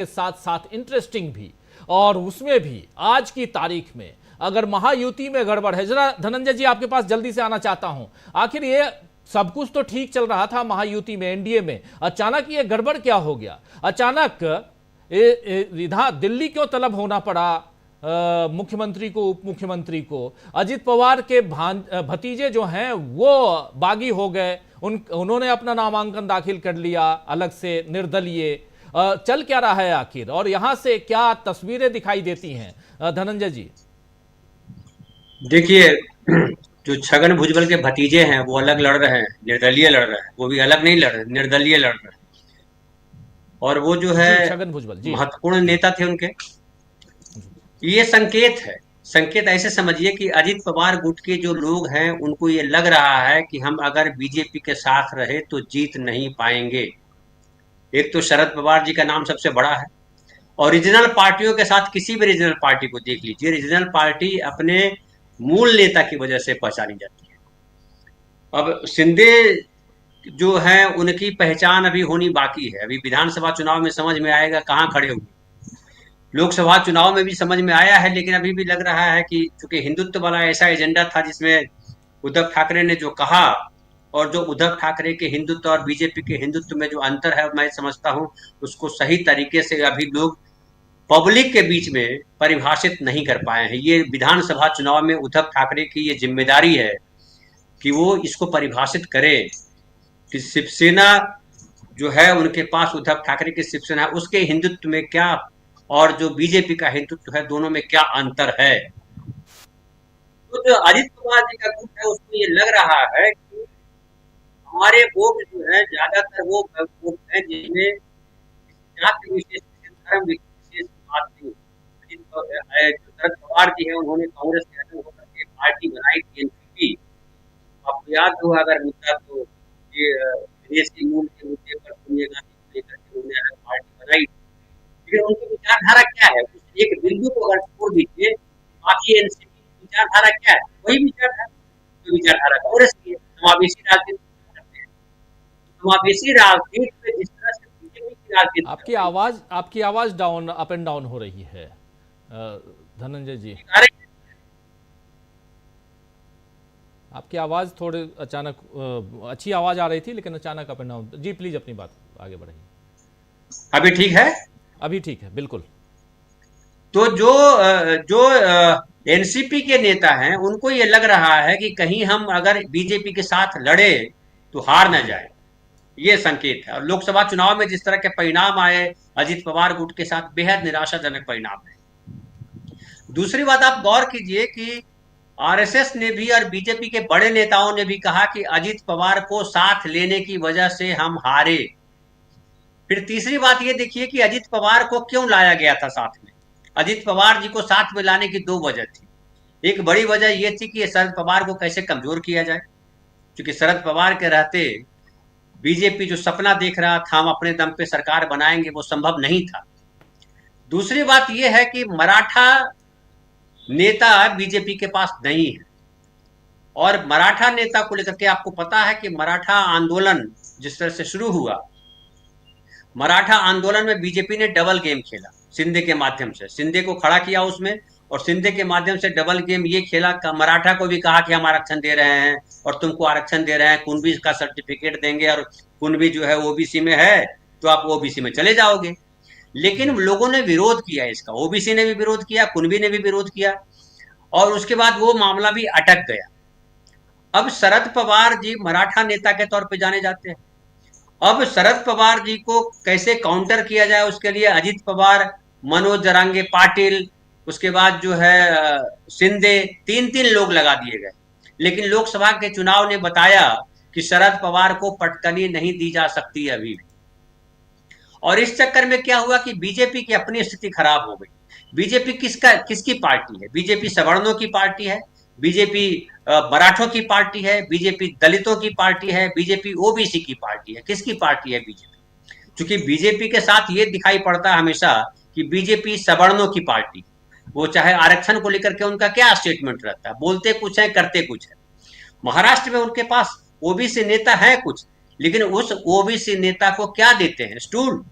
के साथ साथ इंटरेस्टिंग भी, और उसमें भी आज की तारीख में अगर महायुति में गड़बड़ है। जरा धनंजय जी आपके पास जल्दी से आना चाहता हूं, आखिर ये सब कुछ तो ठीक चल रहा था महायुति में, एनडीए में, अचानक ये गड़बड़ क्या हो गया? अचानक इधर दिल्ली क्यों तलब होना पड़ा मुख्यमंत्री को, उप मुख्यमंत्री को? अजित पवार के भतीजे जो हैं वो बागी हो गए, उन्होंने अपना नामांकन दाखिल कर लिया अलग से निर्दलीय। चल क्या रहा है आखिर, और यहां से क्या तस्वीरें दिखाई देती हैं धनंजय जी? देखिए, जो छगन भुजबल के भतीजे हैं वो अलग लड़ रहे हैं, निर्दलीय लड़ रहे हैं। वो भी अलग नहीं लड़ रहे, निर्दलीय लड़ रहे हैं। और वो जो है जी, छगन भुजबल जी महत्वपूर्ण नेता थे उनके। ये संकेत है, संकेत ऐसे समझिए कि अजित पवार गुट के जो लोग हैं उनको ये लग रहा है कि हम अगर बीजेपी के साथ रहे तो जीत नहीं पाएंगे। एक तो शरद पवार जी का नाम सबसे बड़ा है, और रीजनल पार्टियों के साथ किसी भी रीजनल पार्टी को देख लीजिए, रीजनल पार्टी अपने मूल नेता की वजह से पहचानी जाती है। अब शिंदे जो है उनकी पहचान अभी होनी बाकी है। अभी विधानसभा चुनाव में समझ में आएगा कहाँ खड़े हुए। लोकसभा चुनाव में भी समझ में आया है, लेकिन अभी भी लग रहा है कि चूंकि हिंदुत्व वाला ऐसा एजेंडा था जिसमें उद्धव ठाकरे ने जो कहा, और जो उद्धव ठाकरे के हिंदुत्व और बीजेपी के हिंदुत्व में जो अंतर है, मैं समझता हूं उसको सही तरीके से अभी लोग पब्लिक के बीच में परिभाषित नहीं कर पाए हैं। ये विधानसभा चुनाव में उद्धव ठाकरे की ये जिम्मेदारी है कि वो इसको परिभाषित करे कि शिवसेना जो है उनके पास, उद्धव ठाकरे की शिवसेना, उसके हिंदुत्व में क्या और जो बीजेपी का हिंदुत्व है दोनों में क्या अंतर है। तो जो अजित पवार जी का ग्रुप है उसको ये लग रहा है कि हमारे वोट जो है ज्यादातर वो वोट है जिसमें जाति विशेष, धर्म विशेष बात नहीं। शरद पवार जी है उन्होंने कांग्रेस के अलग होकर के पार्टी बनाई थी, एनसीपी। आपको याद हो अगर मुद्दा तो ये विदेशी मूल के मुद्दे पर सोनिया गांधी को लेकर के उन्होंने अलग पार्टी बनाई। लेकिन उनकी विचारधारा क्या है, उस एक बिंदु को अगर छोड़ दीजिए, बाकी एनसीपी की विचारधारा क्या है? वही विचारधारा, जो विचारधारा कांग्रेस की है, समावेशी राजनीति करते हैं। समावेशी राजनीति में जिस तरह से बीजेपी की राजनीति करती आपकी आवाज डाउन, अप एंड डाउन हो रही है धनंजय जी। है। आपकी आवाज थोड़े अचानक, अच्छी आवाज आ रही थी लेकिन अचानक अप एंड डाउन। जी प्लीज अपनी बात आगे बढ़ाइए। अभी ठीक है? अभी ठीक है, बिल्कुल। तो जो जो एनसीपी के नेता हैं उनको ये लग रहा है कि कहीं हम अगर बीजेपी के साथ लड़े तो हार ना जाए, ये संकेत है। और लोकसभा चुनाव में जिस तरह के परिणाम आए अजित पवार गुट के साथ, बेहद निराशाजनक परिणाम है। दूसरी बात आप गौर कीजिए कि आरएसएस ने भी और बीजेपी के बड़े नेताओं ने भी कहा कि अजित पवार को साथ लेने की वजह से हम हारे। फिर तीसरी बात ये देखिए कि अजित पवार को क्यों लाया गया था साथ में। अजित पवार जी को साथ में लाने की दो वजह थी। एक बड़ी वजह यह थी कि शरद पवार को कैसे कमजोर किया जाए, क्योंकि शरद पवार के रहते बीजेपी जो सपना देख रहा था हम अपने दम पे सरकार बनाएंगे, वो संभव नहीं था। दूसरी बात यह है कि मराठा नेता बीजेपी के पास नहीं है, और मराठा नेता को लेकर के आपको पता है कि मराठा आंदोलन जिस तरह से शुरू हुआ, मराठा आंदोलन में बीजेपी ने डबल गेम खेला शिंदे के माध्यम से, शिंदे को खड़ा किया उसमें, और शिंदे के माध्यम से डबल गेम ये खेला, मराठा को भी कहा कि हम आरक्षण दे रहे हैं और तुमको आरक्षण दे रहे हैं, कुणबी का सर्टिफिकेट देंगे, और कुणबी जो है ओबीसी में है तो आप ओबीसी में चले जाओगे। लेकिन लोगों ने विरोध किया इसका, ओबीसी ने भी विरोध किया, कुणबी ने भी विरोध किया, और उसके बाद वो मामला भी अटक गया। अब शरद पवार जी मराठा नेता के तौर पे जाने जाते हैं। अब शरद पवार जी को कैसे काउंटर किया जाए, उसके लिए अजित पवार, मनोज जरांगे पाटिल, उसके बाद जो है शिंदे, तीन तीन लोग लगा दिए गए। लेकिन लोकसभा के चुनाव ने बताया कि शरद पवार को पटकनी नहीं दी जा सकती अभी भी। और इस चक्कर में क्या हुआ कि बीजेपी की अपनी स्थिति खराब हो गई। बीजेपी किसकी पार्टी है? बीजेपी सवर्णों की पार्टी है, बीजेपी मराठों की पार्टी है, बीजेपी दलितों की पार्टी है, बीजेपी ओबीसी की पार्टी है। किसकी पार्टी है बीजेपी? क्योंकि बीजेपी के साथ ये दिखाई पड़ता है हमेशा कि बीजेपी सवर्णों की पार्टी, वो चाहे आरक्षण को लेकर के उनका क्या स्टेटमेंट रहता है, बोलते कुछ है करते कुछ है। महाराष्ट्र में उनके पास ओबीसी नेता है कुछ, लेकिन उस ओबीसी नेता को क्या देते हैं? स्टूल,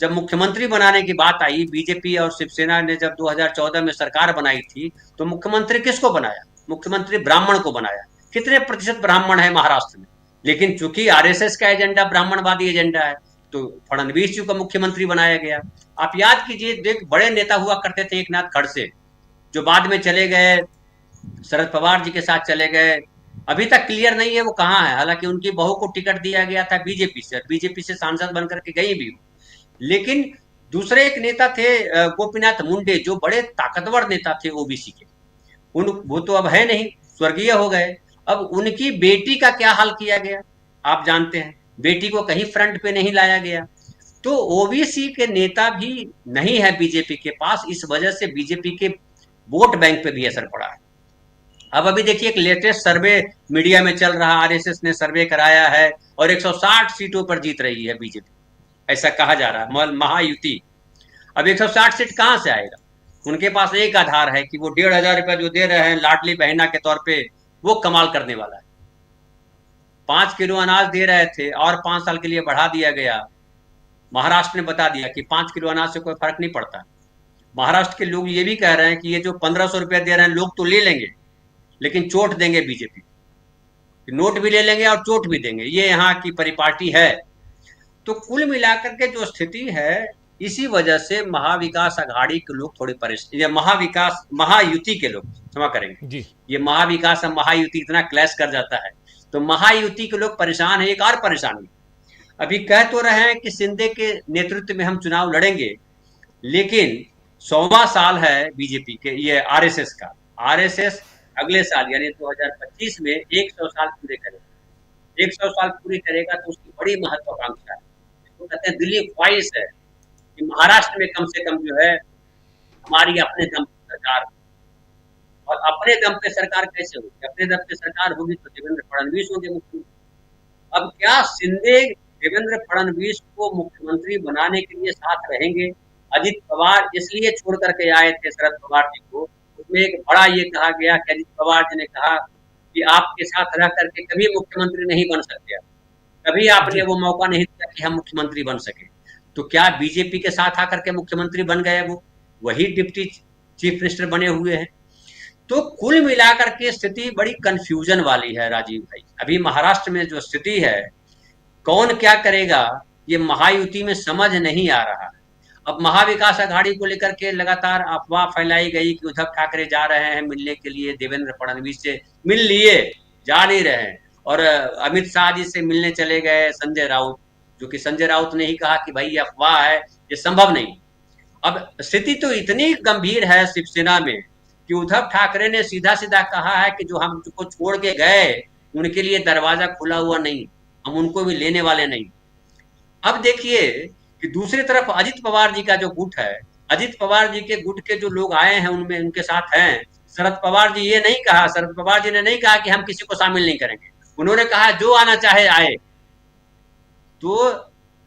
जब मुख्यमंत्री बनाने की बात आई, बीजेपी और शिवसेना ने जब 2014 में सरकार बनाई थी, तो मुख्यमंत्री किसको बनाया? मुख्यमंत्री ब्राह्मण को बनाया। कितने प्रतिशत ब्राह्मण है महाराष्ट्र में? लेकिन चूंकि आरएसएस का एजेंडा ब्राह्मणवादी एजेंडा है, तो फडणवीस जी को मुख्यमंत्री बनाया गया। आप याद कीजिए, एक बड़े नेता हुआ करते थे एकनाथ खड़से, जो बाद में चले गए, शरद पवार जी के साथ चले गए। अभी तक क्लियर नहीं है वो कहाँ है, हालांकि उनकी बहू को टिकट दिया गया था बीजेपी से सांसद बनकर के गई भी। लेकिन दूसरे एक नेता थे गोपीनाथ मुंडे, जो बड़े ताकतवर नेता थे ओबीसी के। वो तो अब है नहीं, स्वर्गीय हो गए। अब उनकी बेटी का क्या हाल किया गया आप जानते हैं। बेटी को कहीं फ्रंट पे नहीं लाया गया। तो ओबीसी के नेता भी नहीं है बीजेपी के पास, इस वजह से बीजेपी के वोट बैंक पे भी असर पड़ा है। अब अभी देखिए, एक लेटेस्ट सर्वे मीडिया में चल रहा, आरएसएस ने सर्वे कराया है और 160 सीटों पर जीत रही है बीजेपी, ऐसा कहा जा रहा है, महायुति। अब 160 सीट कहां से आएगा? उनके पास एक आधार है कि वो 1,500 रुपया जो दे रहे हैं लाडली बहना के तौर पे, वो कमाल करने वाला है। 5 किलो अनाज दे रहे थे और 5 साल के लिए बढ़ा दिया गया। महाराष्ट्र ने बता दिया कि 5 किलो अनाज से कोई फर्क नहीं पड़ता। महाराष्ट्र के लोग ये भी कह रहे हैं कि ये जो 1,500 रुपया दे रहे हैं लोग तो ले लेंगे, लेकिन चोट देंगे बीजेपी, नोट भी ले लेंगे और चोट भी देंगे। ये यहाँ की परिपाटी है। तो कुल मिलाकर के जो स्थिति है, इसी वजह से महाविकास आघाड़ी के लोग थोड़े परेशान, या महायुति के लोग, क्षमा करेंगे जी। ये महाविकास और महायुति इतना क्लैश कर जाता है, तो महायुति के लोग परेशान है। एक और परेशानी, अभी कह तो रहे हैं कि शिंदे के नेतृत्व में हम चुनाव लड़ेंगे, लेकिन 100वां साल है बीजेपी के, ये आरएसएस का। आरएसएस अगले साल यानी 2025 में 100 साल पूरे करेगा। 100 साल पूरी करेगा तो उसकी बड़ी महत्वाकांक्षा है। तो कहते हैं दिल्ली ख्वाहिश है कि महाराष्ट्र में कम से कम जो है हमारी अपने दम पर सरकार। और अपने दम पे सरकार कैसे होगी? अपने दम पे सरकार होगी तो देवेंद्र फडणवीस होंगे मुख्यमंत्री। अब क्या शिंदे देवेंद्र फडणवीस को मुख्यमंत्री बनाने के लिए साथ रहेंगे? अजित पवार इसलिए छोड़ करके आए थे शरद पवार जी को, उसमें एक बड़ा ये कहा गया कि अजित पवार जी ने कहा कि आपके साथ रह करके कभी मुख्यमंत्री नहीं बन सकते, कभी आपने वो मौका नहीं दिया कि हम मुख्यमंत्री बन सके। तो क्या बीजेपी के साथ आकर के मुख्यमंत्री बन गए? वो वही डिप्टी चीफ मिनिस्टर बने हुए हैं। तो कुल मिलाकर के स्थिति बड़ी कंफ्यूजन वाली है राजीव भाई। अभी महाराष्ट्र में जो स्थिति है, कौन क्या करेगा ये महायुति में समझ नहीं आ रहा है। अब महाविकास आघाड़ी को लेकर के लगातार अफवाह फैलाई गई कि उद्धव ठाकरे जा रहे हैं मिलने के लिए, देवेंद्र फडणवीस से मिल लिए, जा नहीं रहे। और अमित शाह जी से मिलने चले गए संजय राउत, जो कि संजय राउत ने ही कहा कि भाई ये अफवाह है, ये संभव नहीं। अब स्थिति तो इतनी गंभीर है शिवसेना में कि उद्धव ठाकरे ने सीधा सीधा कहा है कि जो हमको छोड़ के गए उनके लिए दरवाजा खुला हुआ नहीं, हम उनको भी लेने वाले नहीं। अब देखिए कि दूसरी तरफ अजित पवार जी का जो गुट है, अजित पवार जी के गुट के जो लोग आए हैं उनमें उनके साथ हैं। शरद पवार जी ये नहीं कहा, शरद पवार जी ने नहीं कहा कि हम किसी को शामिल नहीं करेंगे। उन्होंने कहा जो आना चाहे आए। तो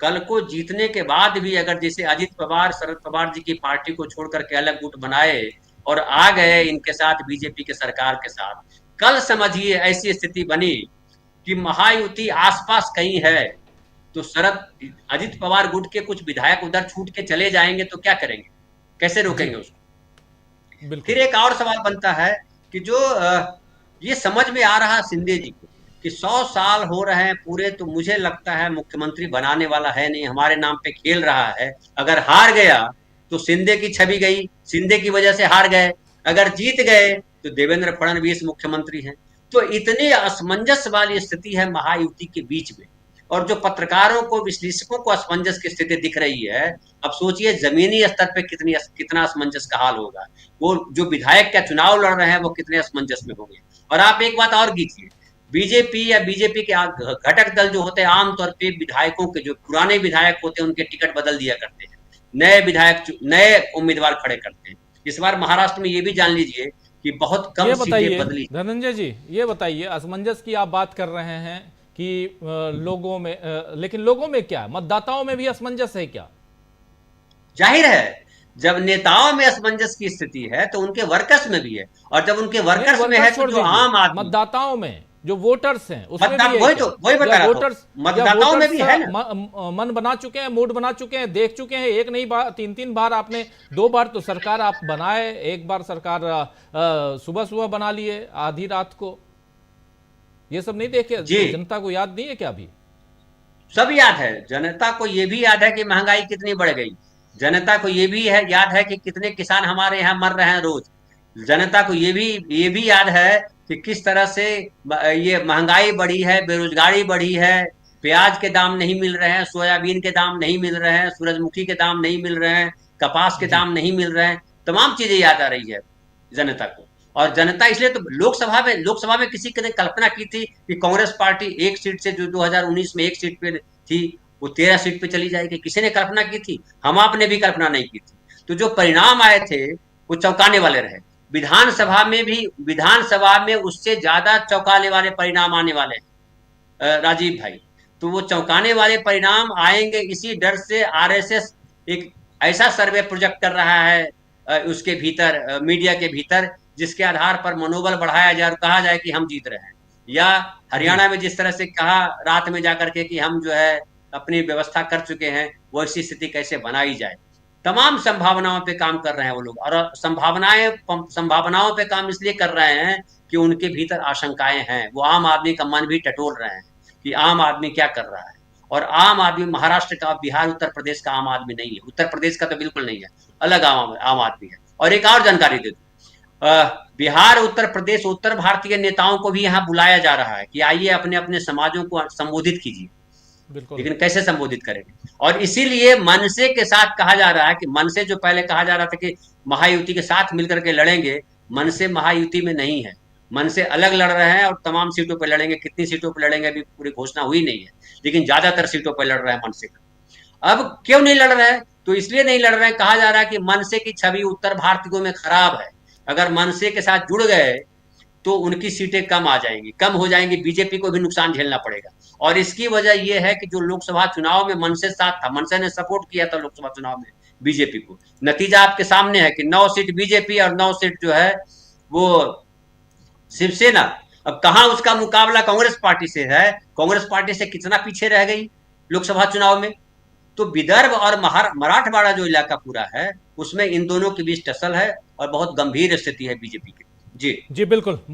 कल को जीतने के बाद भी अगर जैसे अजित पवार शरद पवार जी की पार्टी को छोड़ करके अलग गुट बनाए और आ गए इनके साथ बीजेपी के सरकार के साथ, कल समझिए ऐसी स्थिति बनी कि महायुति आसपास कहीं है, तो शरद अजित पवार गुट के कुछ विधायक उधर छूट के चले जाएंगे तो क्या करेंगे? कैसे रोकेंगे उसको? फिर एक और सवाल बनता है कि जो ये समझ में आ रहा शिंदे जी को कि 100 साल हो रहे हैं पूरे, तो मुझे लगता है मुख्यमंत्री बनाने वाला है नहीं, हमारे नाम पे खेल रहा है। अगर हार गया तो शिंदे की छवि गई, शिंदे की वजह से हार गए। अगर जीत गए तो देवेंद्र फडणवीस मुख्यमंत्री हैं। तो इतनी असमंजस वाली स्थिति है महायुति के बीच में, और जो पत्रकारों को, विश्लेषकों को असमंजस की स्थिति दिख रही है। अब सोचिए जमीनी स्तर पे कितना असमंजस का हाल होगा। वो जो विधायक का चुनाव लड़ रहे हैं वो कितने असमंजस में होंगे। और आप एक बात और कीजिए, बीजेपी या बीजेपी के घटक दल जो होते हैं आमतौर पे विधायकों के, जो पुराने विधायक होते हैं उनके टिकट बदल दिया करते हैं, नए विधायक नए उम्मीदवार खड़े करते हैं। इस बार महाराष्ट्र में ये भी जान लीजिए कि बहुत कम सीटें बदली। धनंजय जी ये बताइए, असमंजस की आप बात कर रहे हैं कि लोगों में, लेकिन लोगों में क्या, मतदाताओं में भी असमंजस है क्या? जाहिर है, जब नेताओं में असमंजस की स्थिति है तो उनके वर्कर्स में भी है, और जब उनके वर्कर्स में है तो जो आम आदमी, मतदाताओं में जो वोटर्स हैं उसमें भी है वही क्या? तो वही बता या रहा था, वोटर्स मतदाताओं में भी है ना। मन बना चुके हैं, मूड बना चुके हैं, देख चुके हैं, एक नहीं बार 3-3 बार आपने, 2 बार तो सरकार आप बनाए, एक बार सरकार सुबह सुबह बना लिए आधी रात को, ये सब नहीं देखे? जी जनता को याद नहीं है क्या अभी? सब याद है, जनता को ये भी याद है कि महंगाई कितनी बढ़ गई, जनता को ये भी है याद है कि कितने किसान हमारे यहाँ मर रहे हैं रोज, जनता को ये भी याद है कि किस तरह से ये महंगाई बढ़ी है, बेरोजगारी बढ़ी है, प्याज के दाम नहीं मिल रहे हैं, सोयाबीन के दाम नहीं मिल रहे हैं, सूरजमुखी के दाम नहीं मिल रहे हैं, कपास के जी दाम नहीं मिल रहे हैं, तमाम चीजें याद आ रही है जनता को। और जनता इसलिए तो लोकसभा में किसी ने कल्पना की थी कि कांग्रेस पार्टी एक सीट से जो 2019 में एक सीट पे थी वो 13 सीट पे चली जाएगी, किसी ने कल्पना की थी? हम आपने भी कल्पना नहीं की थी। तो जो परिणाम आए थे वो चौंकाने वाले रहे, विधानसभा में उससे ज्यादा चौंकाने वाले परिणाम आने वाले हैं राजीव भाई। तो वो चौंकाने वाले परिणाम आएंगे, इसी डर से आरएसएस एक ऐसा सर्वे प्रोजेक्ट कर रहा है उसके भीतर, मीडिया के भीतर, जिसके आधार पर मनोबल बढ़ाया जाए और कहा जाए कि हम जीत रहे हैं, या जी हरियाणा में जिस तरह से कहा रात में जाकर के कि हम जो है अपनी व्यवस्था कर चुके हैं, वैसी स्थिति कैसे बनाई जाए। तमाम संभावनाओं पे काम कर रहे हैं वो लोग, और संभावनाओं पे काम इसलिए कर रहे हैं कि उनके भीतर आशंकाएं हैं, वो आम आदमी का मन भी टटोल रहे हैं कि आम आदमी क्या कर रहा है। और आम आदमी महाराष्ट्र का, बिहार, उत्तर प्रदेश का आम आदमी नहीं है, उत्तर प्रदेश का तो बिल्कुल नहीं है, अलग आम आदमी है। और एक और जानकारी दे दूं, बिहार, उत्तर प्रदेश, उत्तर भारतीय नेताओं को भी यहाँ बुलाया जा रहा है कि आइए अपने अपने समाजों को संबोधित कीजिए, बिल्कुल। लेकिन कैसे संबोधित करेंगे? और इसीलिए मनसे के साथ कहा जा रहा है कि मनसे, जो पहले कहा जा रहा था कि महायुति के साथ मिलकर के लड़ेंगे, मनसे महायुति में नहीं है, मनसे अलग लड़ रहे हैं और तमाम सीटों पर लड़ेंगे। कितनी सीटों पर लड़ेंगे अभी पूरी घोषणा हुई नहीं है, लेकिन ज्यादातर सीटों पर लड़ रहे हैं मनसे का। अब क्यों नहीं लड़ रहे हैं? तो इसलिए नहीं लड़ रहे हैं, कहा जा रहा है कि मनसे की छवि उत्तर भारतीयों में खराब है, अगर मनसे के साथ जुड़ गए तो उनकी सीटें कम आ जाएंगी, कम हो जाएंगी, बीजेपी को भी नुकसान झेलना पड़ेगा। और इसकी वजह यह है कि जो लोकसभा चुनाव में मनसे साथ था, मनसे ने सपोर्ट किया था लोकसभा चुनाव में बीजेपी को, नतीजा आपके सामने है कि 9 सीट बीजेपी और 9 सीट जो है वो शिवसेना। अब कहां उसका मुकाबला कांग्रेस पार्टी से है, कांग्रेस पार्टी से कितना पीछे रह गई लोकसभा चुनाव में। तो विदर्भ और मराठवाड़ा जो इलाका पूरा है, उसमें इन दोनों के बीच टसल है और बहुत गंभीर स्थिति है बीजेपी की। जी जी बिल्कुल।